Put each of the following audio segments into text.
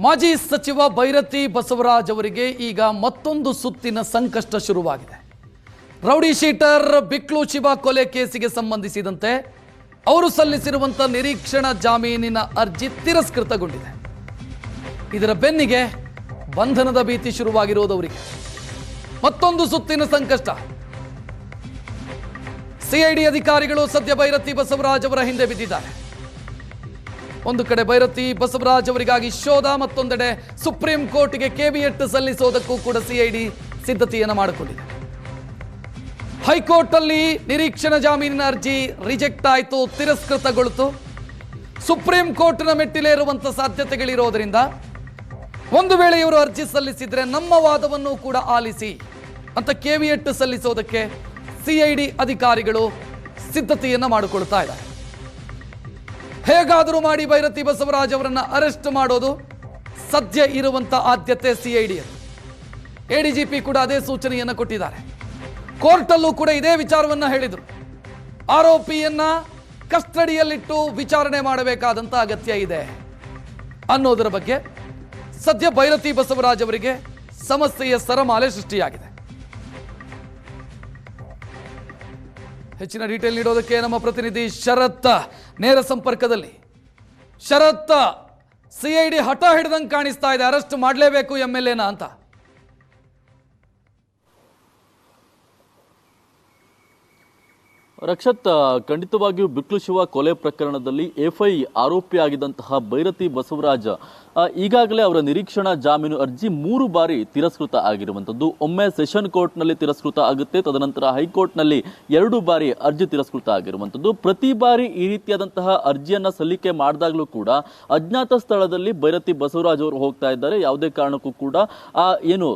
ಮಾಜಿ ಸಚಿವ ಭೈರತಿ ಬಸವರಾಜ್ ಅವರಿಗೆ ಈಗ ಮತ್ತೊಂದು ಸುತ್ತಿನ ಸಂಕಷ್ಟ ಶುರುವಾಗಿದೆ. ರೌಡಿ ಶೀಟರ್ ಬಿಕ್ಲು ಶಿವ ಕೊಲೆ ಕೇಸಿಗೆ ಸಂಬಂಧಿಸಿದಂತೆ ಅವರು ಸಲ್ಲಿಸಿರುವಂಥ ನಿರೀಕ್ಷಣಾ ಜಾಮೀನಿನ ಅರ್ಜಿ ತಿರಸ್ಕೃತಗೊಂಡಿದೆ. ಇದರ ಬೆನ್ನಿಗೆ ಬಂಧನದ ಭೀತಿ ಶುರುವಾಗಿರುವುದವರಿಗೆ ಮತ್ತೊಂದು ಸುತ್ತಿನ ಸಂಕಷ್ಟ. ಸಿಐಡಿ ಅಧಿಕಾರಿಗಳು ಸದ್ಯ ಭೈರತಿ ಬಸವರಾಜ್ ಅವರ ಹಿಂದೆ ಬಿದ್ದಿದ್ದಾರೆ. ಒಂದು ಕಡೆ ಭೈರತಿ ಬಸವರಾಜ್ ಅವರಿಗಾಗಿ ಶೋಧ, ಮತ್ತೊಂದೆಡೆ ಸುಪ್ರೀಂ ಕೋರ್ಟ್ಗೆ ಕೆವಿಯಟ್ ಸಲ್ಲಿಸೋದಕ್ಕೂ ಕೂಡ ಸಿಐಡಿ ಸಿದ್ಧತೆಯನ್ನು ಮಾಡಿಕೊಂಡಿದೆ. ಹೈಕೋರ್ಟ್ ಅಲ್ಲಿ ನಿರೀಕ್ಷಣಾ ಜಾಮೀನಿನ ಅರ್ಜಿ ರಿಜೆಕ್ಟ್ ಆಯಿತು, ತಿರಸ್ಕೃತಗೊಳ್ತು. ಸುಪ್ರೀಂ ಕೋರ್ಟ್ನ ಮೆಟ್ಟಿಲೇರುವಂತ ಸಾಧ್ಯತೆಗಳಿರೋದ್ರಿಂದ ಒಂದು ವೇಳೆ ಇವರು ಅರ್ಜಿ ಸಲ್ಲಿಸಿದ್ರೆ ನಮ್ಮ ವಾದವನ್ನು ಕೂಡ ಆಲಿಸಿ ಅಂತ ಕೆವಿಯಟ್ ಸಲ್ಲಿಸೋದಕ್ಕೆ ಸಿಐಡಿ ಅಧಿಕಾರಿಗಳು ಸಿದ್ಧತೆಯನ್ನ ಮಾಡಿಕೊಳ್ತಾ ಇದ್ದಾರೆ. ಹೇಗಾದರೂ ಮಾಡಿ ಭೈರತಿ ಬಸವರಾಜ್ ಅವರನ್ನ ಅರೆಸ್ಟ್ ಮಾಡೋದು ಸದ್ಯ ಇರುವಂತ ಆದ್ಯತೆ ಸಿಐಡಿ. ಎಡಿಜಿಪಿ ಕೂಡ ಅದೇ ಸೂಚನೆಯನ್ನು ಕೊಟ್ಟಿದ್ದಾರೆ. ಕೋರ್ಟಲ್ಲೂ ಕೂಡ ಇದೇ ವಿಚಾರವನ್ನ ಹೇಳಿದರು. ಆರೋಪಿಯನ್ನ ಕಸ್ಟಡಿಯಲ್ಲಿಟ್ಟು ವಿಚಾರಣೆ ಮಾಡಬೇಕಾದಂತ ಅಗತ್ಯ ಇದೆ ಅನ್ನೋದರ ಬಗ್ಗೆ ಸದ್ಯ ಭೈರತಿ ಬಸವರಾಜ್ ಅವರಿಗೆ ಸಮಸ್ಯೆಯ ಸರಮಾಲೆ ಸೃಷ್ಟಿಯಾಗಿದೆ. ಹೆಚ್ಚಿನ ಡೀಟೇಲ್ ನೀಡೋದಕ್ಕೆ ನಮ್ಮ ಪ್ರತಿನಿಧಿ ಶರತ್ ನೇರ ಸಂಪರ್ಕದಲ್ಲಿ. ಶರತ್, ಸಿಐಡಿ ಹಠ ಹಿಡಿದಂಗೆ ಕಾಣಿಸ್ತಾ ಇದೆ, ಅರೆಸ್ಟ್ ಮಾಡಲೇಬೇಕು MLAನ ಅಂತ. ರಕ್ಷತ್, ಖಂಡಿತವಾಗಿಯೂ ಬಿಕ್ಲು ಶಿವ ಕೊಲೆ ಪ್ರಕರಣದಲ್ಲಿ ಎಫ್ಐ ಆರೋಪಿಯಾಗಿದ್ದಂತಹ ಭೈರತಿ ಬಸವರಾಜ್ ಈಗಾಗಲೇ ಅವರ ನಿರೀಕ್ಷಣಾ ಜಾಮೀನು ಅರ್ಜಿ 3 ಬಾರಿ ತಿರಸ್ಕೃತ ಆಗಿರುವಂತದ್ದು. ಒಮ್ಮೆ ಸೆಷನ್ ಕೋರ್ಟ್ನಲ್ಲಿ ತಿರಸ್ಕೃತ ಆಗುತ್ತೆ, ತದನಂತರ ಹೈಕೋರ್ಟ್ನಲ್ಲಿ 2 ಬಾರಿ ಅರ್ಜಿ ತಿರಸ್ಕೃತ ಆಗಿರುವಂತದ್ದು. ಪ್ರತಿ ಬಾರಿ ಈ ರೀತಿಯಾದಂತಹ ಅರ್ಜಿಯನ್ನ ಸಲ್ಲಿಕೆ ಮಾಡಿದಾಗಲೂ ಕೂಡ ಅಜ್ಞಾತ ಸ್ಥಳದಲ್ಲಿ ಭೈರತಿ ಬಸವರಾಜ್ ಅವರು ಹೋಗ್ತಾ ಇದ್ದಾರೆ. ಯಾವುದೇ ಕಾರಣಕ್ಕೂ ಕೂಡ ಏನು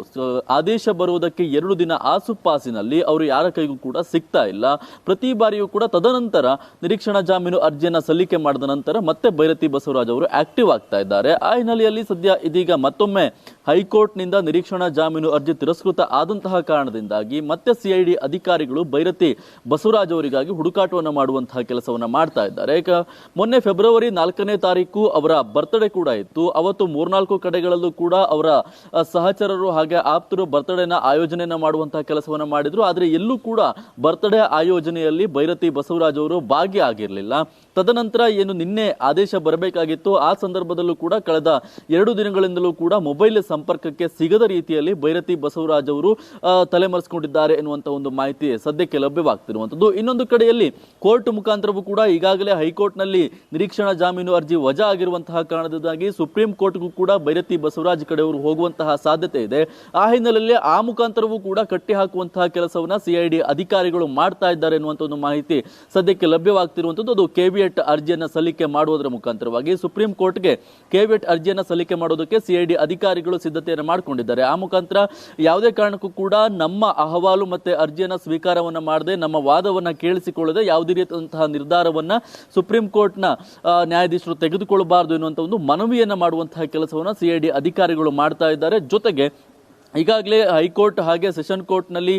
ಆದೇಶ ಬರುವುದಕ್ಕೆ 2 ದಿನ ಆಸುಪಾಸಿನಲ್ಲಿ ಅವರು ಯಾರ ಕೈಗೂ ಕೂಡ ಸಿಗ್ತಾ ಇಲ್ಲ. ಪ್ರತಿ ಬಾರಿಯೂ ಕೂಡ ತದನಂತರ ನಿರೀಕ್ಷಣಾ ಜಾಮೀನು ಅರ್ಜಿಯನ್ನ ಸಲ್ಲಿಕೆ ಮಾಡಿದ ನಂತರ ಮತ್ತೆ ಭೈರತಿ ಬಸವರಾಜ್ ಅವರು ಆಕ್ಟಿವ್ ಆಗ್ತಾ ಇದ್ದಾರೆ. ಆ ಹಿನ್ನೆಲೆಯಲ್ಲಿ ಸದ್ಯ ಇದೀಗ ಮತ್ತೊಮ್ಮೆ ಹೈಕೋರ್ಟ್ ನಿಂದ ನಿರೀಕ್ಷಣಾ ಜಾಮೀನು ಅರ್ಜಿ ತಿರಸ್ಕೃತ ಆದಂತಹ ಕಾರಣದಿಂದಾಗಿ ಮತ್ತೆ ಸಿಐಡಿ ಅಧಿಕಾರಿಗಳು ಭೈರತಿ ಬಸವರಾಜ್ ಅವರಿಗಾಗಿ ಹುಡುಕಾಟವನ್ನು ಮಾಡುವಂತಹ ಕೆಲಸವನ್ನ ಮಾಡ್ತಾ ಇದ್ದಾರೆ. ಮೊನ್ನೆ ಫೆಬ್ರವರಿ 4ನೇ ತಾರೀಕು ಅವರ ಬರ್ತ್ಡೇ ಕೂಡ ಇತ್ತು. ಅವತ್ತು 3-4 ಕಡೆಗಳಲ್ಲೂ ಕೂಡ ಅವರ ಸಹಚರರು ಹಾಗೆ ಆಪ್ತರು ಬರ್ತ್ಡೇನ ಆಯೋಜನೆಯನ್ನ ಮಾಡುವಂತಹ ಕೆಲಸವನ್ನ ಮಾಡಿದ್ರು. ಆದ್ರೆ ಎಲ್ಲೂ ಕೂಡ ಬರ್ತ್ಡೇ ಆಯೋಜನೆಯಲ್ಲಿ ಭೈರತಿ ಬಸವರಾಜ್ ಅವರು ಭಾಗಿಯಾಗಿರಲಿಲ್ಲ. ತದನಂತರ ಏನು ನಿನ್ನೆ ಆದೇಶ ಬರಬೇಕಾಗಿತ್ತು, ಆ ಸಂದರ್ಭದಲ್ಲೂ ಕೂಡ ಕಳೆದ 2 ದಿನಗಳಿಂದಲೂ ಕೂಡ ಮೊಬೈಲ್ ಸಂಪರ್ಕಕ್ಕೆ ಸಿಗದ ರೀತಿಯಲ್ಲಿ ಭೈರತಿ ಬಸವರಾಜ್ ಅವರು ತಲೆಮರೆಸಿಕೊಂಡಿದ್ದಾರೆ ಎನ್ನುವಂತ ಒಂದು ಮಾಹಿತಿ ಸದ್ಯಕ್ಕೆ ಲಭ್ಯವಾಗ್ತಿರುವಂತದ್ದು. ಇನ್ನೊಂದು ಕಡೆಯಲ್ಲಿ ಕೋರ್ಟ್ ಮುಖಾಂತರವೂ ಕೂಡ ಈಗಾಗಲೇ ಹೈಕೋರ್ಟ್ ನಲ್ಲಿ ನಿರೀಕ್ಷಣಾ ಜಾಮೀನು ಅರ್ಜಿ ವಜಾ ಆಗಿರುವಂತಹ ಕಾರಣದಿಂದಾಗಿ ಸುಪ್ರೀಂ ಕೋರ್ಟ್ಗೂ ಕೂಡ ಭೈರತಿ ಬಸವರಾಜ್ ಕಡೆಯವರು ಹೋಗುವಂತಹ ಸಾಧ್ಯತೆ ಇದೆ. ಆ ಹಿನ್ನೆಲೆಯಲ್ಲಿ ಆ ಮುಖಾಂತರವೂ ಕೂಡ ಕಟ್ಟಿ ಹಾಕುವಂತಹ ಕೆಲಸವನ್ನ ಸಿಐಡಿ ಅಧಿಕಾರಿಗಳು ಮಾಡ್ತಾ ಇದ್ದಾರೆ ಎನ್ನುವಂತ ಒಂದು ಮಾಹಿತಿ ಸದ್ಯಕ್ಕೆ ಲಭ್ಯವಾಗ್ತಿರುವಂತದ್ದು. ಅದು ಕೆವಿಯಟ್ ಅರ್ಜಿಯನ್ನ ಸಲ್ಲಿಕೆ ಮಾಡುವುದರ ಮುಖಾಂತರವಾಗಿ ಸುಪ್ರೀಂ ಕೋರ್ಟ್ಗೆ ಕೆವಿಯಟ್ ಅರ್ಜಿಯನ್ನ ಸಲ್ಲಿಕೆ ಮಾಡೋದಕ್ಕೆ ಸಿಐಡಿ ಅಧಿಕಾರಿಗಳು ಸಿದ್ಧತೆಯನ್ನು ಮಾಡಿಕೊಂಡಿದ್ದಾರೆ. ಆ ಮುಖಾಂತರ ಯಾವುದೇ ಕಾರಣಕ್ಕೂ ಕೂಡ ನಮ್ಮ ಅಹವಾಲು ಮತ್ತೆ ಅರ್ಜಿಯನ್ನ ಸ್ವೀಕಾರವನ್ನ ಮಾಡದೆ, ನಮ್ಮ ವಾದವನ್ನ ಕೇಳಿಸಿಕೊಳ್ಳದೆ ಯಾವುದೇ ರೀತಿಯಾದಂತಹ ನಿರ್ಧಾರವನ್ನ ಸುಪ್ರೀಂ ಕೋರ್ಟ್ನ ನ್ಯಾಯಾಧೀಶರು ತೆಗೆದುಕೊಳ್ಳಬಾರದು ಎನ್ನುವಂತ ಒಂದು ಮನವಿಯನ್ನ ಮಾಡುವಂತಹ ಕೆಲಸವನ್ನ ಸಿಐಡಿ ಅಧಿಕಾರಿಗಳು ಮಾಡ್ತಾ ಇದ್ದಾರೆ. ಜೊತೆಗೆ ಈಗಾಗಲೇ ಹೈಕೋರ್ಟ್ ಹಾಗೆ ಸೆಷನ್ ಕೋರ್ಟ್ ನಲ್ಲಿ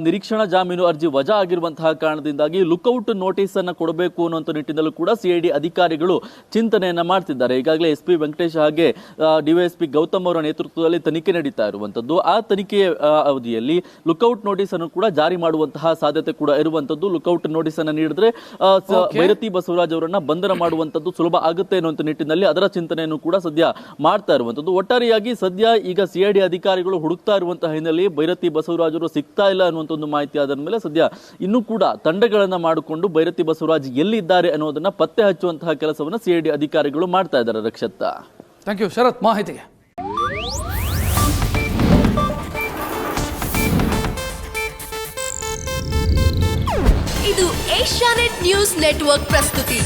ನಿರೀಕ್ಷಣಾ ಜಾಮೀನು ಅರ್ಜಿ ವಜಾ ಆಗಿರುವಂತಹ ಕಾರಣದಿಂದಾಗಿ ಲುಕ್ಔಟ್ ನೋಟಿಸ್ ಅನ್ನ ಕೊಡಬೇಕು ಅನ್ನುವಂಥ ನಿಟ್ಟಿನಲ್ಲೂ ಕೂಡ ಸಿಐಡಿ ಅಧಿಕಾರಿಗಳು ಚಿಂತನೆಯನ್ನ ಮಾಡ್ತಿದ್ದಾರೆ. ಈಗಾಗಲೇ SP ವೆಂಕಟೇಶ್ ಹಾಗೆ DYSP ಗೌತಮ್ ಅವರ ನೇತೃತ್ವದಲ್ಲಿ ತನಿಖೆ ನಡೀತಾ ಇರುವಂತದ್ದು. ಆ ತನಿಖೆಯ ಅವಧಿಯಲ್ಲಿ ಲುಕ್ಔಟ್ ನೋಟಿಸ್ ಅನ್ನು ಕೂಡ ಜಾರಿ ಮಾಡುವಂತಹ ಸಾಧ್ಯತೆ ಕೂಡ ಇರುವಂತದ್ದು. ಲುಕ್ಔಟ್ ನೋಟಿಸ್ ಅನ್ನು ನೀಡಿದ್ರೆ ಭೈರತಿ ಬಸವರಾಜ್ ಅವರನ್ನ ಬಂಧನ ಮಾಡುವಂತದ್ದು ಸುಲಭ ಆಗುತ್ತೆ ಅನ್ನುವಂಥ ನಿಟ್ಟಿನಲ್ಲಿ ಅದರ ಚಿಂತನೆಯನ್ನು ಕೂಡ ಸದ್ಯ ಮಾಡ್ತಾ ಇರುವಂತದ್ದು. ಒಟ್ಟಾರೆಯಾಗಿ ಸದ್ಯ ಈಗ ಸಿಐಡಿ ಅಧಿಕಾರಿಗಳು ಹುಡುಕ್ತಾ ಇರುವಂತಹ ಹಿನ್ನೆಲೆಯಲ್ಲಿ ಭೈರತಿ ಬಸವರಾಜ್ ಅವರು ಸಿಗ್ತಾ ಇಲ್ಲ ಅನ್ನುವಂತ ಒಂದು ಮಾಹಿತಿ ಆದ ಮೇಲೆ ಸದ್ಯ ಇನ್ನೂ ಕೂಡ ತಂಡಗಳನ್ನ ಮಾಡಿಕೊಂಡು ಭೈರತಿ ಬಸವರಾಜ್ ಎಲ್ಲಿದ್ದಾರೆ ಅನ್ನೋದನ್ನ ಪತ್ತೆ ಹಚ್ಚುವಂತಹ ಕೆಲಸವನ್ನ ಸಿಐಡಿ ಅಧಿಕಾರಿಗಳು ಮಾಡ್ತಾ ಇದ್ದಾರೆ. ರಕ್ಷತ್, ಥ್ಯಾಂಕ್ ಯು ಶರತ್ ಮಾಹಿತಿಗೆ. ಇದು ಏಷ್ಯಾನೆಟ್ ನ್ಯೂಸ್ ನೆಟ್ವರ್ಕ್ ಪ್ರಸ್ತುತಿ.